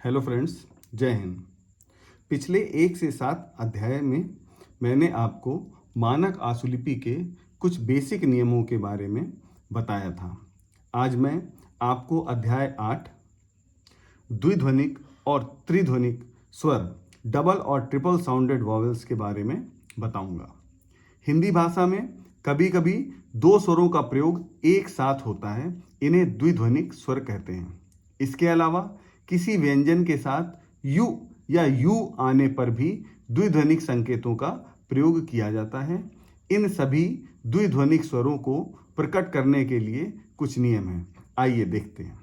Hello friends, जय हिंद। पिछले 1 से 7 अध्याय में मैंने आपको मानक आशुलिपि के कुछ बेसिक नियमों के बारे में बताया था। आज मैं आपको अध्याय 8 द्विध्वनिक और त्रिध्वनिक स्वर डबल और ट्रिपल साउंडेड वॉवेल्स के बारे में बताऊंगा। हिंदी भाषा में कभी कभी 2 स्वरों का प्रयोग एक साथ होता है, इन्हें द्विध्वनिक स्वर कहते हैं। इसके अलावा किसी व्यंजन के साथ यू या यू आने पर भी द्विध्वनिक संकेतों का प्रयोग किया जाता है। इन सभी द्विध्वनिक स्वरों को प्रकट करने के लिए कुछ नियम हैं, आइए देखते हैं।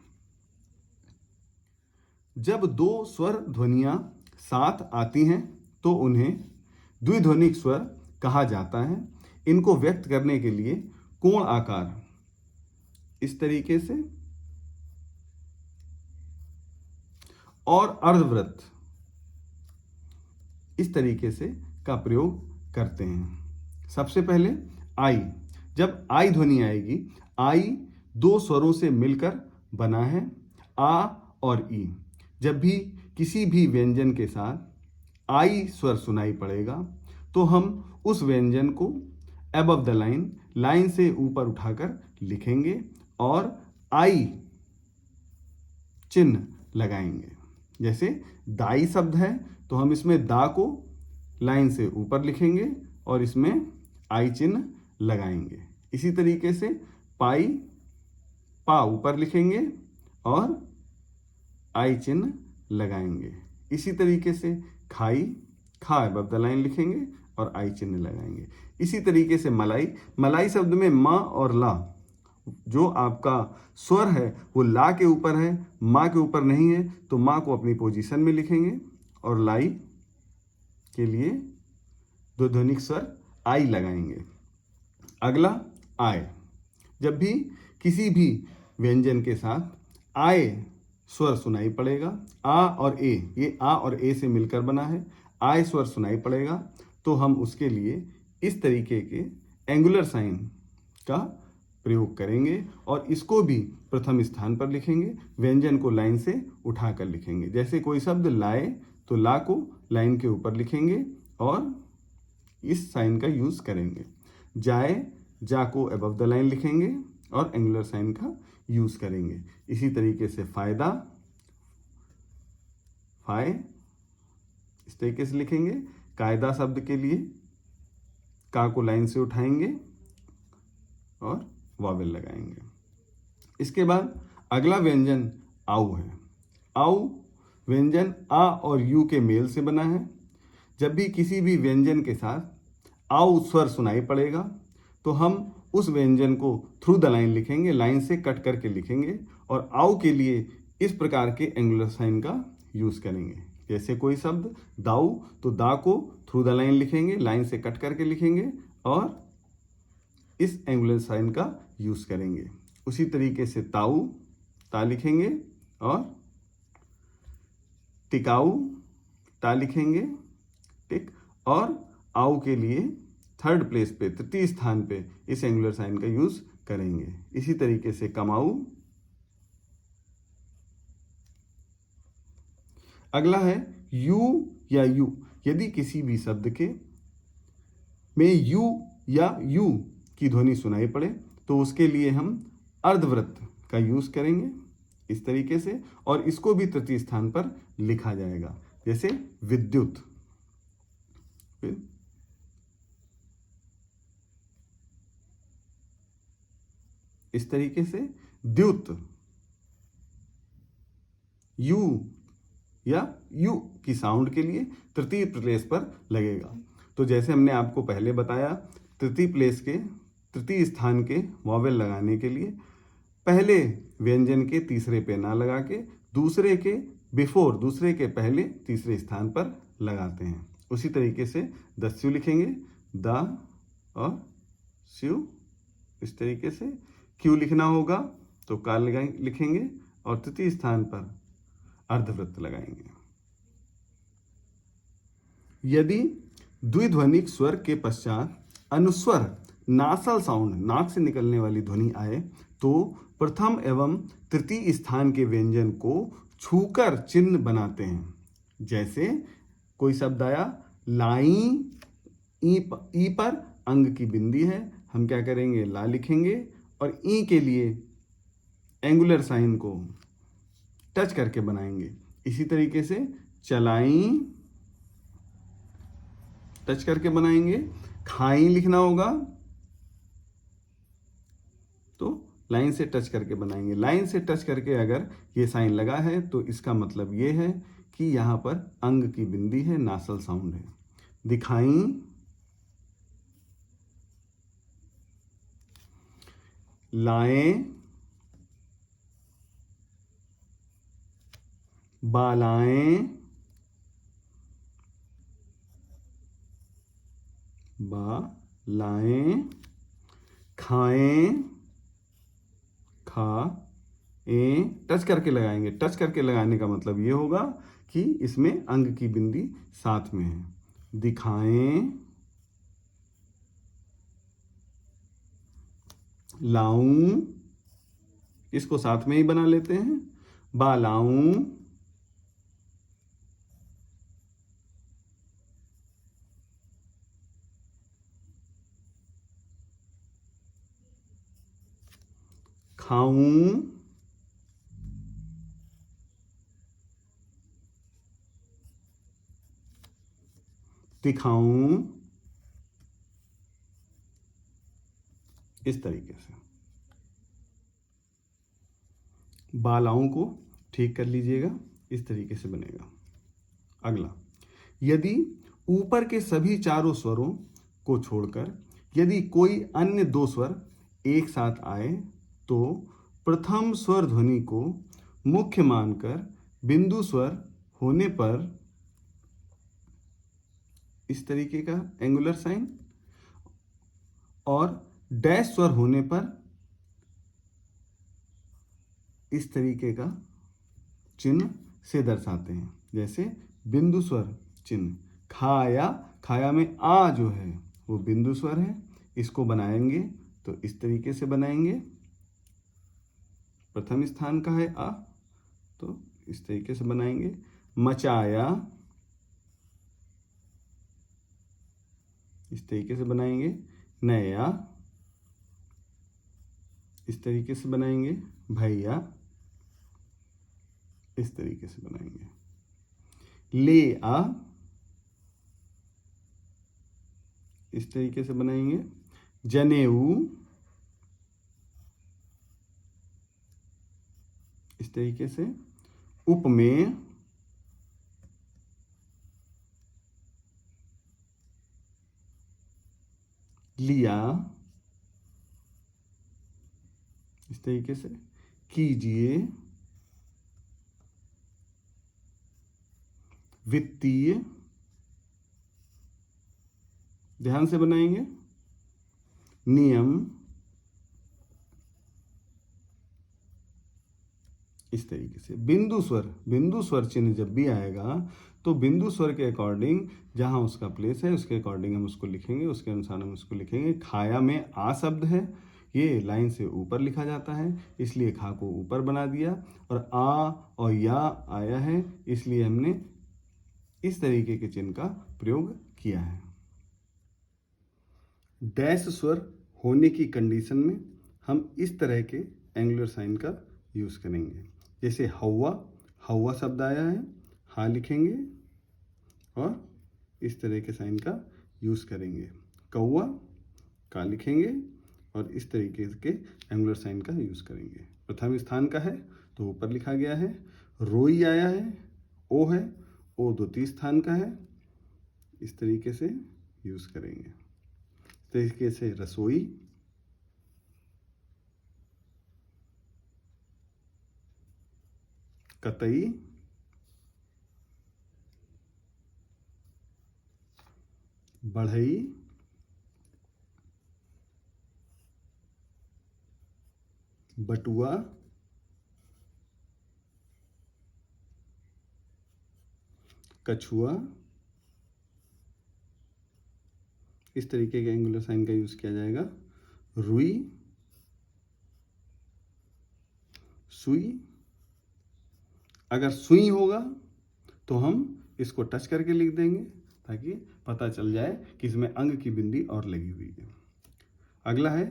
जब 2 स्वर ध्वनियां साथ आती हैं तो उन्हें द्विध्वनिक स्वर कहा जाता है। इनको व्यक्त करने के लिए कोण आकार इस तरीके से और अर्धवृत्त इस तरीके से का प्रयोग करते हैं। सबसे पहले आई। जब आई ध्वनि आएगी, आई 2 स्वरों से मिलकर बना है, आ और ई। जब भी किसी भी व्यंजन के साथ आई स्वर सुनाई पड़ेगा तो हम उस व्यंजन को अबव द लाइन से ऊपर उठाकर लिखेंगे और आई चिन्ह लगाएंगे। जैसे दाई शब्द है तो हम इसमें दा को लाइन से ऊपर लिखेंगे और इसमें आई चिन्ह लगाएंगे। इसी तरीके से पाई पा ऊपर लिखेंगे और आई चिन्ह लगाएंगे। इसी तरीके से खाई खा अबव द लाइन लिखेंगे और आई चिन्ह लगाएंगे। इसी तरीके से मलाई शब्द में माँ और ला, जो आपका स्वर है वो ला के ऊपर है, माँ के ऊपर नहीं है, तो माँ को अपनी पोजीशन में लिखेंगे और लाई के लिए द्विध्वनिक स्वर आई लगाएंगे। अगला आय। जब भी किसी भी व्यंजन के साथ आय स्वर सुनाई पड़ेगा, आ और ए, ये आ और ए से मिलकर बना है, आय स्वर सुनाई पड़ेगा तो हम उसके लिए इस तरीके के एंगुलर साइन का प्रयोग करेंगे और इसको भी प्रथम स्थान पर लिखेंगे। व्यंजन को लाइन से उठाकर लिखेंगे। जैसे कोई शब्द लाए तो ला को लाइन के ऊपर लिखेंगे और इस साइन का यूज करेंगे। जाए जा को अबव द लाइन लिखेंगे और एंगुलर साइन का यूज करेंगे। इसी तरीके से फायदा फाय इस तरीके से लिखेंगे। कायदा शब्द के लिए का को लाइन से उठाएंगे और वावेल लगाएंगे। इसके बाद अगला व्यंजन आउ है। आउ व्यंजन आ और यू के मेल से बना है। जब भी किसी भी व्यंजन के साथ आउ स्वर सुनाई पड़ेगा तो हम उस व्यंजन को थ्रू द लाइन लिखेंगे, लाइन से कट करके लिखेंगे और आउ के लिए इस प्रकार के एंगुलर साइन का यूज करेंगे। जैसे कोई शब्द दाऊ तो दा को थ्रू द लाइन लिखेंगे, लाइन से कट करके लिखेंगे और इस एंगुलर साइन का यूज करेंगे। उसी तरीके से ताऊ ता लिखेंगे और टिकाऊ ता लिखेंगे, टिक, और आऊ के लिए थर्ड प्लेस पे, तृतीय स्थान पे इस एंगुलर साइन का यूज करेंगे। इसी तरीके से कमाऊ। अगला है यू या यू। यदि किसी भी शब्द के में यू या यू की ध्वनि सुनाई पड़े तो उसके लिए हम अर्धवृत्त का यूज करेंगे इस तरीके से और इसको भी तृतीय स्थान पर लिखा जाएगा। जैसे विद्युत, इस तरीके से द्युत, यू या यू की साउंड के लिए तृतीय प्लेस पर लगेगा। तो जैसे हमने आपको पहले बताया, तृतीय स्थान के वॉवेल लगाने के लिए पहले व्यंजन के तीसरे पे ना लगा के दूसरे के पहले तीसरे स्थान पर लगाते हैं। उसी तरीके से दस्यु लिखेंगे, द और स्यु इस तरीके से। क्यू लिखना होगा तो का लिखेंगे और तृतीय स्थान पर अर्धवृत्त लगाएंगे। यदि द्विध्वनिक स्वर के पश्चात अनुस्वर नासल साउंड, नाक से निकलने वाली ध्वनि आए तो प्रथम एवं तृतीय स्थान के व्यंजन को छूकर चिन्ह बनाते हैं। जैसे कोई शब्द आया लाई, ई पर अंग की बिंदी है, हम क्या करेंगे, ला लिखेंगे और ई के लिए एंगुलर साइन को टच करके बनाएंगे। इसी तरीके से चलाई टच करके बनाएंगे। खाई लिखना होगा तो लाइन से टच करके बनाएंगे। लाइन से टच करके अगर ये साइन लगा है तो इसका मतलब ये है कि यहाँ पर अंग की बिंदी है, नासल साउंड है। दिखाई, लाएं, बालाएं, बालाएं, खाएं, खाएं, टच करके लगाएंगे। टच करके लगाने का मतलब ये होगा कि इसमें अंग की बिंदी साथ में है। दिखाएं, लाऊं, इसको साथ में ही बना लेते हैं। बालाऊं, खाऊं, दिखाऊं, इस तरीके से। बालाओं को ठीक कर लीजिएगा, इस तरीके से बनेगा। अगला, यदि ऊपर के सभी चारों स्वरों को छोड़कर यदि कोई अन्य दो स्वर एक साथ आए तो प्रथम स्वर ध्वनि को मुख्य मानकर बिंदु स्वर होने पर इस तरीके का एंगुलर साइन और डैश स्वर होने पर इस तरीके का चिन्ह से दर्शाते हैं। जैसे बिंदु स्वर चिन्ह, खाया, खाया में आ जो है वो बिंदु स्वर है, इसको बनाएंगे तो इस तरीके से बनाएंगे। प्रथम स्थान का है आ, तो इस तरीके से बनाएंगे। मचाया, इस तरीके से बनाएंगे। नया, इस तरीके से बनाएंगे। भैया, इस तरीके से बनाएंगे। ले आ, इस तरीके से बनाएंगे। जनेऊ, इस तरीके से। उपमेय, लिया, इस तरीके से। कीजिए, वित्तीय, ध्यान से बनाएंगे। नियम, इस तरीके से। बिंदु स्वर चिन्ह जब भी आएगा तो बिंदु स्वर के अकॉर्डिंग जहां उसका प्लेस है उसके अकॉर्डिंग हम उसको लिखेंगे, उसके अनुसार हम उसको लिखेंगे। खाया में आ शब्द है, ये लाइन से ऊपर लिखा जाता है, इसलिए खा को ऊपर बना दिया। और आ और या आया है, इसलिए हमने इस तरीके के चिन्ह का प्रयोग किया है। डैश स्वर होने की कंडीशन में हम इस तरह के एंगुलर साइन का यूज करेंगे। जैसे हवा, हवा शब्द आया है, हा लिखेंगे और इस तरह के साइन का यूज करेंगे। कौवा, का लिखेंगे और इस तरीके के एंगुलर साइन का यूज करेंगे। प्रथम स्थान का है तो ऊपर लिखा गया है। रोई आया है, ओ है, ओ द्वितीय स्थान का है, इस तरीके से यूज करेंगे। इस तरीके से रसोई, कतई, बढ़ई, बटुआ, कछुआ, इस तरीके के एंगुलर साइन का यूज किया जाएगा। रुई, सुई, अगर सुई होगा तो हम इसको टच करके लिख देंगे ताकि पता चल जाए कि इसमें अंग की बिंदी और लगी हुई है। अगला है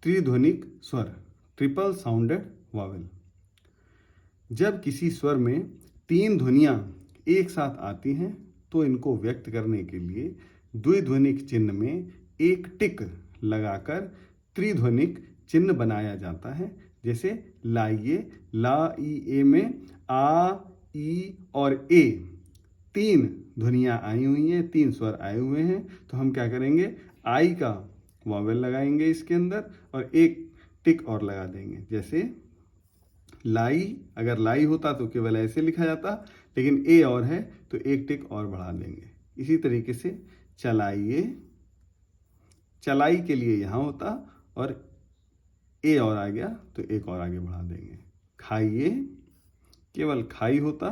त्रिध्वनिक स्वर, ट्रिपल साउंडेड वावेल। जब किसी स्वर में 3 ध्वनियां एक साथ आती हैं तो इनको व्यक्त करने के लिए द्विध्वनिक चिन्ह में एक टिक लगाकर त्रिध्वनिक चिन्ह बनाया जाता है। जैसे लाइए, ला ई ए में आ, ई और ए 3 ध्वनियां आई हुई हैं, 3 स्वर आए हुए हैं, तो हम क्या करेंगे, आई का वावेल लगाएंगे इसके अंदर और एक टिक और लगा देंगे। जैसे लाई, अगर लाई होता तो केवल ऐसे लिखा जाता, लेकिन ए और है तो एक टिक और बढ़ा देंगे। इसी तरीके से चलाइए, चलाई के लिए यहाँ होता और ए और आ गया तो एक और आगे बढ़ा देंगे। खाइए, केवल खाई होता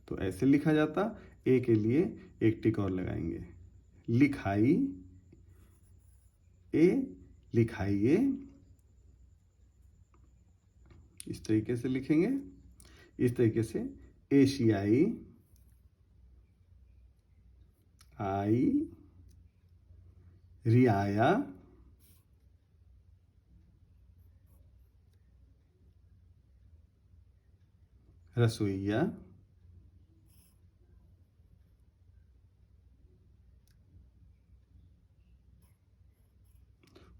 तो ऐसे लिखा जाता, ए के लिए एक टिक और लगाएंगे। लिखाई, ए, लिखाइए, इस तरीके से लिखेंगे। इस तरीके से एशियाई, आई, रियाया, रसोइया,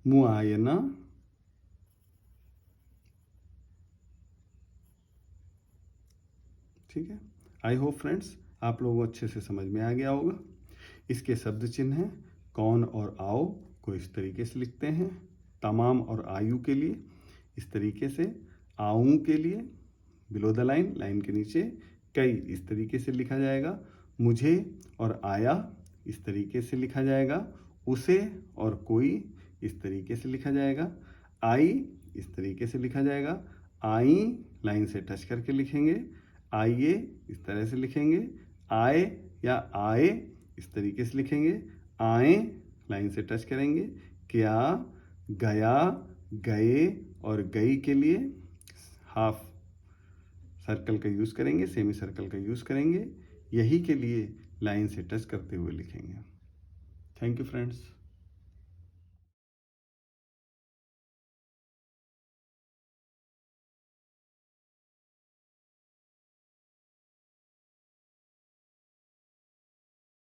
मुआयना, ठीक है। आई होप फ्रेंड्स आप लोगों को अच्छे से समझ में आ गया होगा। इसके शब्द चिन्ह हैं, कौन और आओ को इस तरीके से लिखते हैं, तमाम और आयु के लिए इस तरीके से, आऊं के लिए बिलो द लाइन, लाइन के नीचे, कई इस तरीके से लिखा जाएगा, मुझे और आया इस तरीके से लिखा जाएगा, उसे और कोई इस तरीके से लिखा जाएगा, आई इस तरीके से लिखा जाएगा, आई लाइन से टच करके लिखेंगे, आइए इस तरह से लिखेंगे, आए या आए इस तरीके से लिखेंगे, आए लाइन से टच करेंगे, क्या, गया, गए और गई के लिए हाफ सर्कल का यूज़ करेंगे, सेमी सर्कल का यूज़ करेंगे, यही के लिए लाइन से टच करते हुए लिखेंगे। Thank you friends.